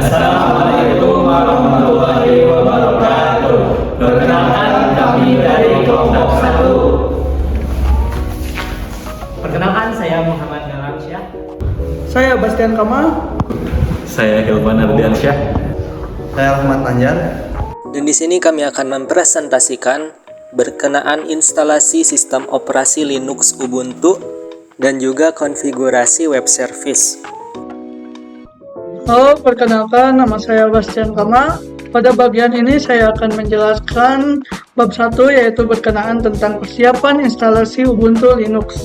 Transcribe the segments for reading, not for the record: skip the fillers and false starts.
Assalamualaikum warahmatullahi wabarakatuh. Perkenalkan, kami dari kelompok 1. Perkenalkan, saya Muhammad Galamsyah. Saya Bastian Kamal. Saya Hilman Ardiansyah. Saya Rahmat Anjar. Dan di sini kami akan mempresentasikan berkenaan instalasi sistem operasi Linux Ubuntu dan juga konfigurasi web service. Halo, perkenalkan, nama saya Bastian Kamal. Pada bagian ini saya akan menjelaskan bab 1, yaitu berkenaan tentang persiapan instalasi Ubuntu Linux.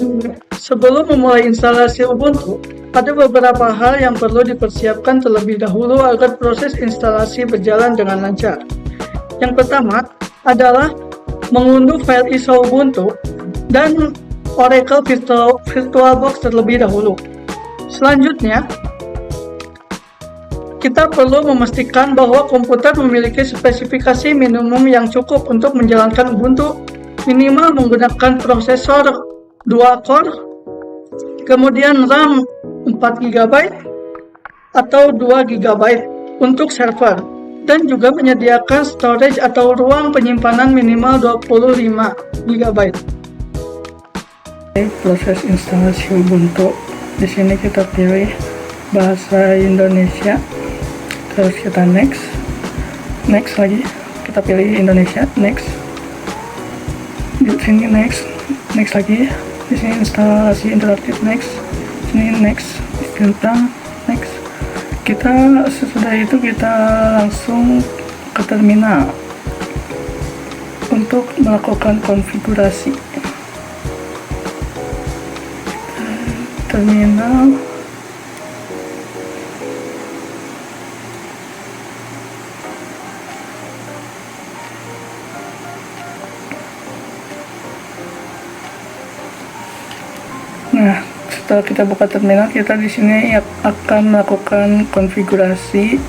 Sebelum memulai instalasi Ubuntu, ada beberapa hal yang perlu dipersiapkan terlebih dahulu agar proses instalasi berjalan dengan lancar. Yang pertama adalah mengunduh file ISO Ubuntu dan Oracle VirtualBox terlebih dahulu. Selanjutnya, kita perlu memastikan bahwa komputer memiliki spesifikasi minimum yang cukup untuk menjalankan Ubuntu, minimal menggunakan prosesor 2 core, kemudian RAM 4 GB atau 2 GB untuk server, dan juga menyediakan storage atau ruang penyimpanan minimal 25 GB. Proses instalasi Ubuntu. Di sini kita pilih bahasa Indonesia. Terus kita next lagi, kita pilih Indonesia, next, di sini next lagi, di sini instalasi interaktif, next, sini next, tentang next. Kita sesudah itu kita langsung ke terminal untuk melakukan konfigurasi. Terminal. Nah, setelah kita buka terminal, kita di sini akan melakukan konfigurasi.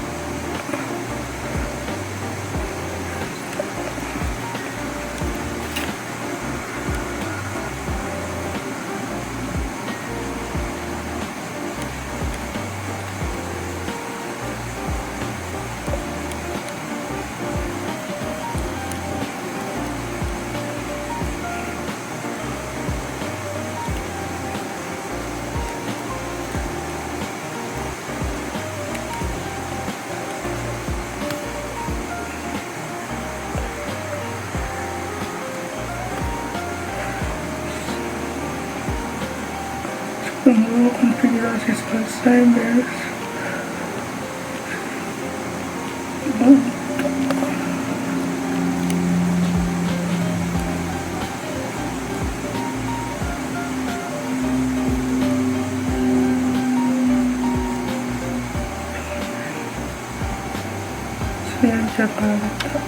Tunggu konfigurasi selesai, beres. Saya Jakarta.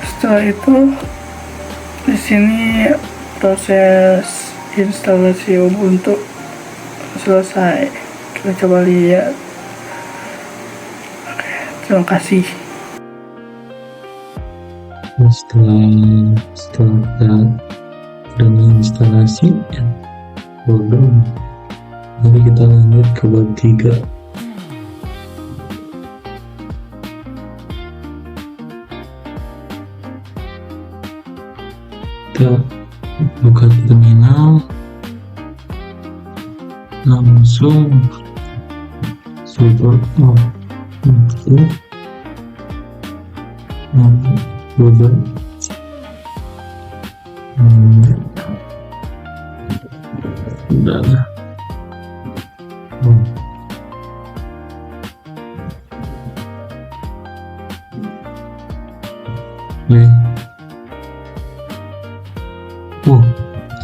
Setelah itu, di sini proses instalasi Ubuntu selesai. Kita coba lihat. Oke, terima kasih. Setelah kita udah instalasi program, mari kita lanjut ke bab 3. Kita buka terminal, langsung coba coba udah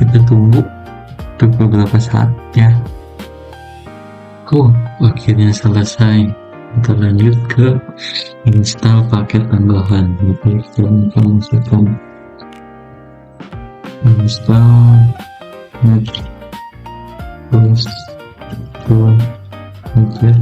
kita tunggu beberapa saat ya. Akhirnya selesai. Kita lanjut ke install paket tambahan. Kita langsung install next music oke.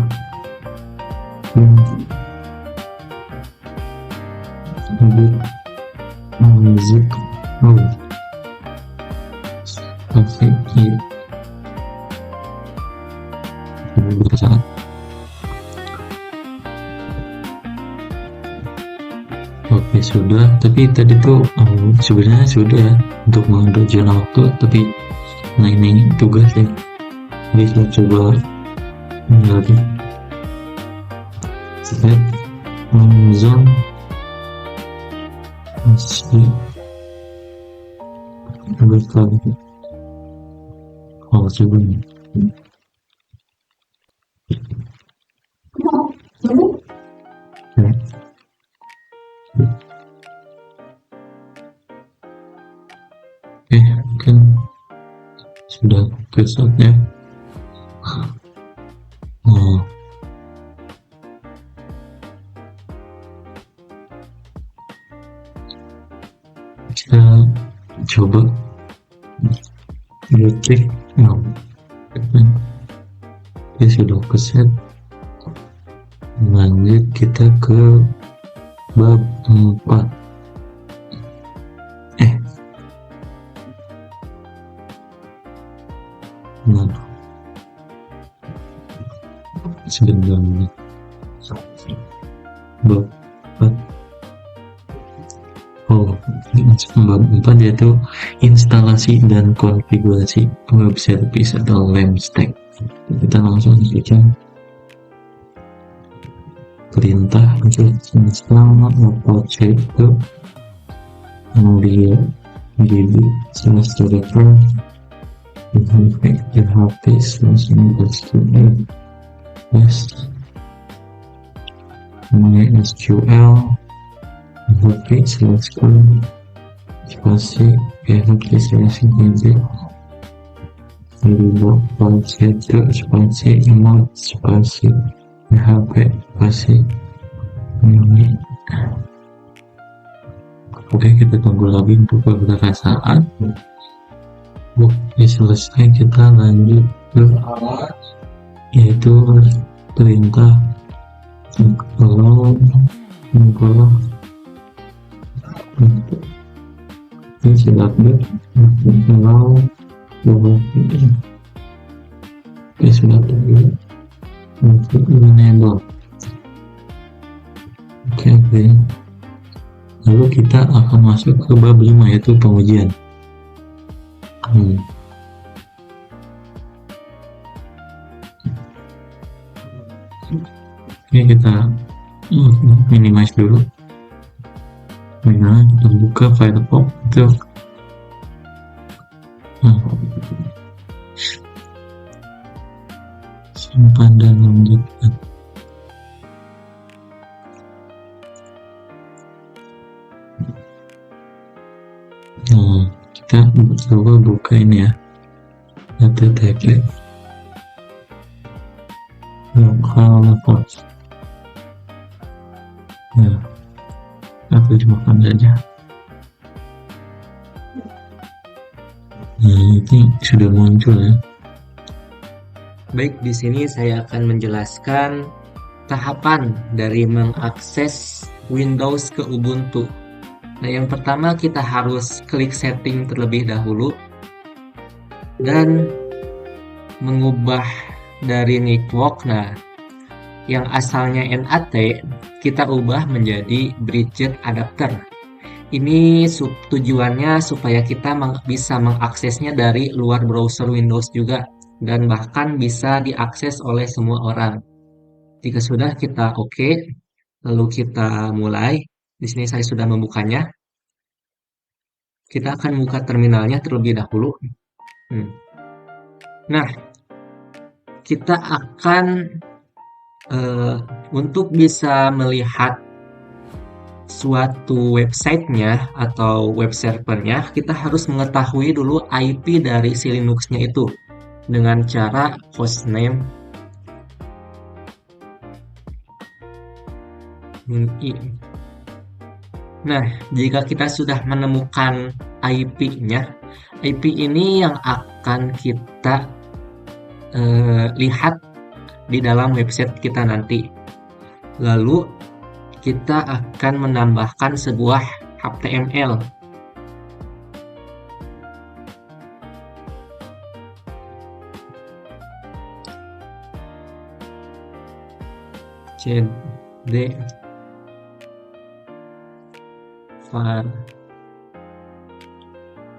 beberapa saat. Oke, sudah. Tapi tadi tuh sebenarnya sudah untuk mengatur zona waktu, tapi nah ini tugas ya. Jadi saya coba lagi set zone masih berkali. Oh, sebenarnya. Oke, mungkin sudah kesatnya. Oh, kita coba detik. No, oke, sudah keset. Lanjut kita ke bab 4. Nah, sebenarnya bab 4. Oh, bab 4 yaitu instalasi dan konfigurasi web service atau LAMP stack. Kita langsung saja perintah untuk install Apache itu kemudian gd /server php/mysql MySQL php/com spasi php/easy spasi emot spasi php spasi ini. Oke, kita tunggu lagi untuk beberapa saat. Oke, selesai, kita lanjut ke yaitu perintah kalau ini silapnya kalau sudah tunggu untuk enable. Oke. Lalu kita akan masuk ke bab 5 yaitu pengujian. Oke, kita minimize dulu. Nah, kita buka Firefox itu. Simpan dan lanjutkan. Nah, kita coba buka ini ya, http localhost. Nah, kita terjemahkan saja. Nah, ini sudah muncul ya. Baik, di sini saya akan menjelaskan tahapan dari mengakses Windows ke Ubuntu. Nah, yang pertama kita harus klik setting terlebih dahulu dan mengubah dari network. Nah, yang asalnya NAT kita ubah menjadi bridged adapter. Ini tujuannya supaya kita bisa mengaksesnya dari luar browser Windows juga dan bahkan bisa diakses oleh semua orang. Jika sudah, kita oke, lalu kita mulai. Di sini saya sudah membukanya. Kita akan buka terminalnya terlebih dahulu. Nah, kita akan untuk bisa melihat suatu websitenya atau web servernya, kita harus mengetahui dulu IP dari si Linuxnya itu dengan cara hostname Nah, jika kita sudah menemukan IP-nya, IP ini yang akan kita lihat di dalam website kita nanti. Lalu kita akan menambahkan sebuah HTML. cd var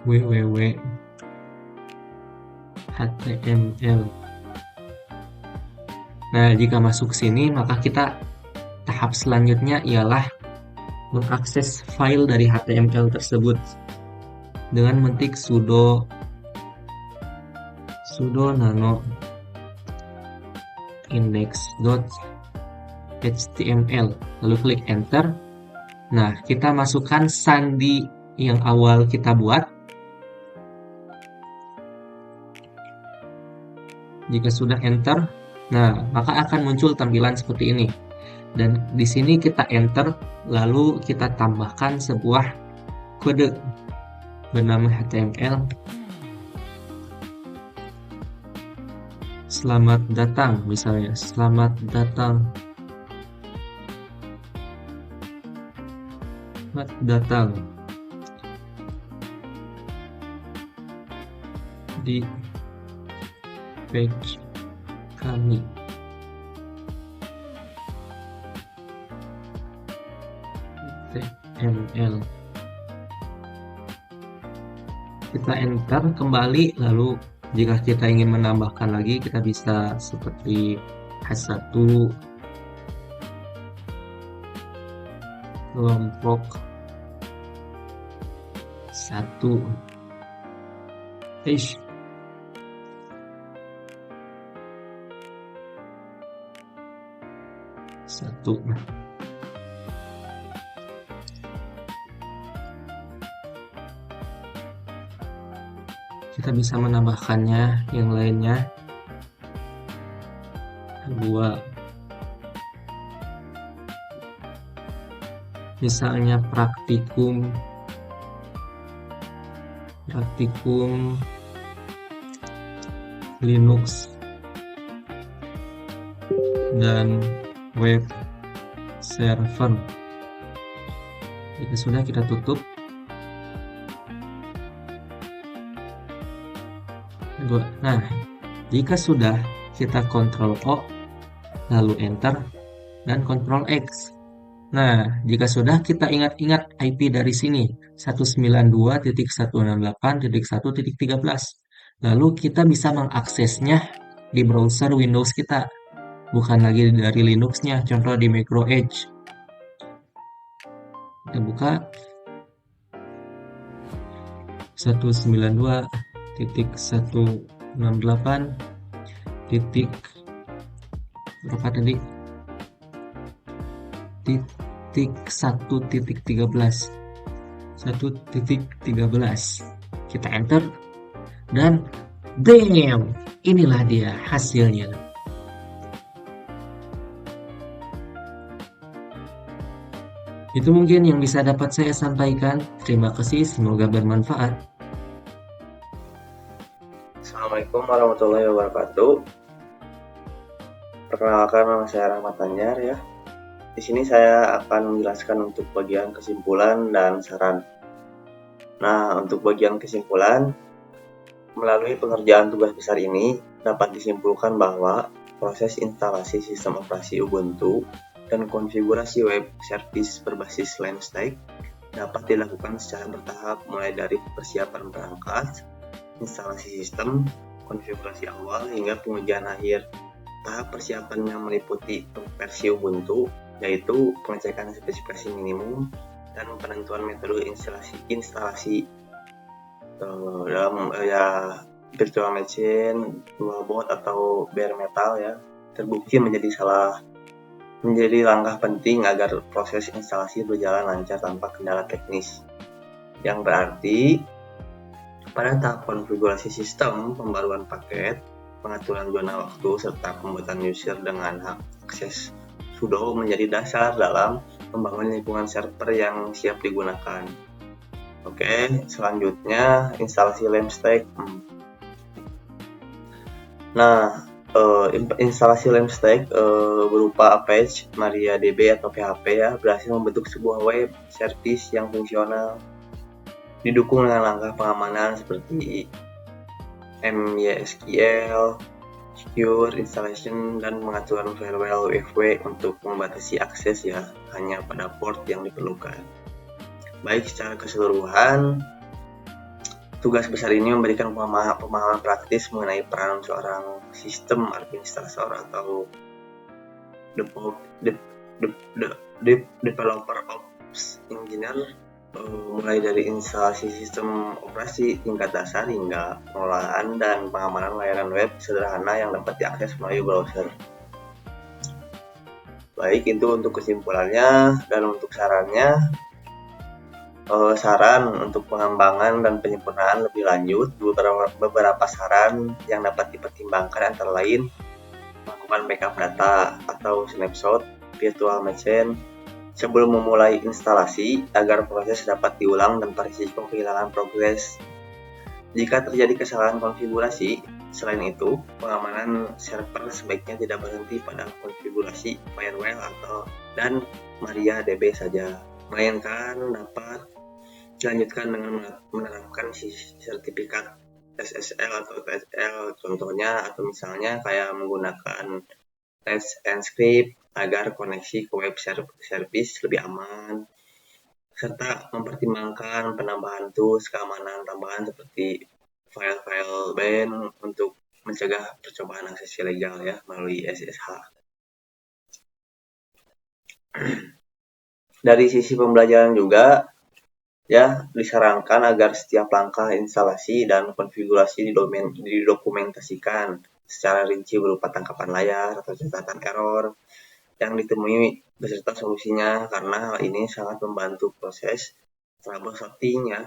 www html. Nah, jika masuk sini maka kita tahap selanjutnya ialah mengakses file dari HTML tersebut dengan mengetik sudo nano index.html lalu klik enter. Nah, kita masukkan sandi yang awal kita buat. Jika sudah enter, nah maka akan muncul tampilan seperti ini. Dan di sini kita enter, lalu kita tambahkan sebuah kode bernama HTML. Selamat datang, misalnya. Selamat datang. Selamat datang di page kami. HTML. Kita enter kembali, lalu jika kita ingin menambahkan lagi kita bisa seperti H1 kelompok 1 satu. Kita bisa menambahkannya yang lainnya. 2. Misalnya praktikum Linux dan web server. Jika sudah, kita tutup. Nah, jika sudah, kita Ctrl O, lalu Enter, dan Ctrl X. Nah, jika sudah, kita ingat-ingat IP dari sini, 192.168.1.13. Lalu kita bisa mengaksesnya di browser Windows kita, bukan lagi dari Linux-nya, contoh di Micro Edge. Kita buka 192.168. Berapa tadi? Titik 1.13. Kita enter dan damn, inilah dia hasilnya. Itu mungkin yang bisa dapat saya sampaikan. Terima kasih, semoga bermanfaat. Assalamualaikum warahmatullahi wabarakatuh. Perkenalkan, nama saya Rahmat Anjar ya. Di sini saya akan menjelaskan untuk bagian kesimpulan dan saran. Nah, untuk bagian kesimpulan, melalui pengerjaan tugas besar ini dapat disimpulkan bahwa proses instalasi sistem operasi Ubuntu dan konfigurasi web service berbasis Limestack dapat dilakukan secara bertahap mulai dari persiapan perangkat, instalasi sistem, konfigurasi awal hingga pengujian akhir. Tahap persiapannya meliputi versi Ubuntu, yaitu pengecekan spesifikasi minimum dan penentuan metode instalasi dalam virtual machine, dualboot atau bare metal ya, terbukti menjadi langkah penting agar proses instalasi berjalan lancar tanpa kendala teknis. Yang berarti pada tahap konfigurasi sistem, pembaruan paket, pengaturan zona waktu, serta pembuatan user dengan hak akses sudo menjadi dasar dalam membangun lingkungan server yang siap digunakan. Oke, selanjutnya instalasi Limestack. Nah, instalasi Limestack berupa Apache, MariaDB atau PHP ya, berhasil membentuk sebuah web service yang fungsional, didukung dengan langkah pengamanan seperti MySQL, secure installation, dan pengaturan firewall UEFI untuk membatasi akses ya hanya pada port yang diperlukan. Baik, secara keseluruhan tugas besar ini memberikan pemahaman praktis mengenai peran seorang sistem administrator atau developer ops engineer, mulai dari instalasi sistem operasi tingkat dasar hingga pengelolaan dan pengamanan layanan web sederhana yang dapat diakses melalui browser. Baik, itu untuk kesimpulannya. Dan untuk sarannya, saran untuk pengembangan dan penyempurnaan lebih lanjut, beberapa saran yang dapat dipertimbangkan antara lain melakukan backup data atau snapshot virtual machine sebelum memulai instalasi agar proses dapat diulang tanpa risiko kehilangan progres. Jika terjadi kesalahan konfigurasi, selain itu, pengamanan server sebaiknya tidak berhenti pada konfigurasi firewall dan MariaDB saja, melainkan dapat dilanjutkan dengan menerapkan sertifikat SSL atau TSL, contohnya atau misalnya kayak menggunakan Let's Encrypt agar koneksi ke web service lebih aman, serta mempertimbangkan penambahan tools keamanan tambahan seperti file-file ban untuk mencegah percobaan akses ilegal ya melalui SSH. Dari sisi pembelajaran juga ya disarankan agar setiap langkah instalasi dan konfigurasi didokumentasikan secara rinci berupa tangkapan layar atau catatan error yang ditemui beserta solusinya, karena hal ini sangat membantu proses troubleshooting ya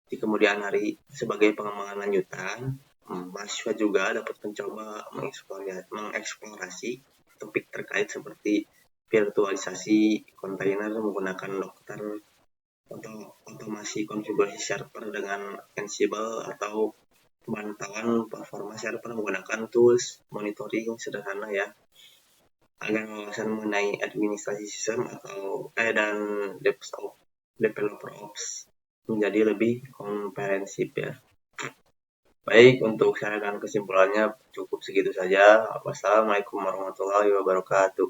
di kemudian hari. Sebagai pengembangan lanjutan, mahasiswa juga dapat mencoba mengeksplorasi topik terkait seperti virtualisasi kontainer menggunakan Docker atau otomasi konfigurasi server dengan Ansible atau pemantauan performa server menggunakan tools monitoring sederhana ya, agar wawasan mengenai administrasi sistem dan developer ops menjadi lebih komprehensif ya. Baik, untuk saran dan kesimpulannya cukup segitu saja. Wassalamualaikum warahmatullahi wabarakatuh.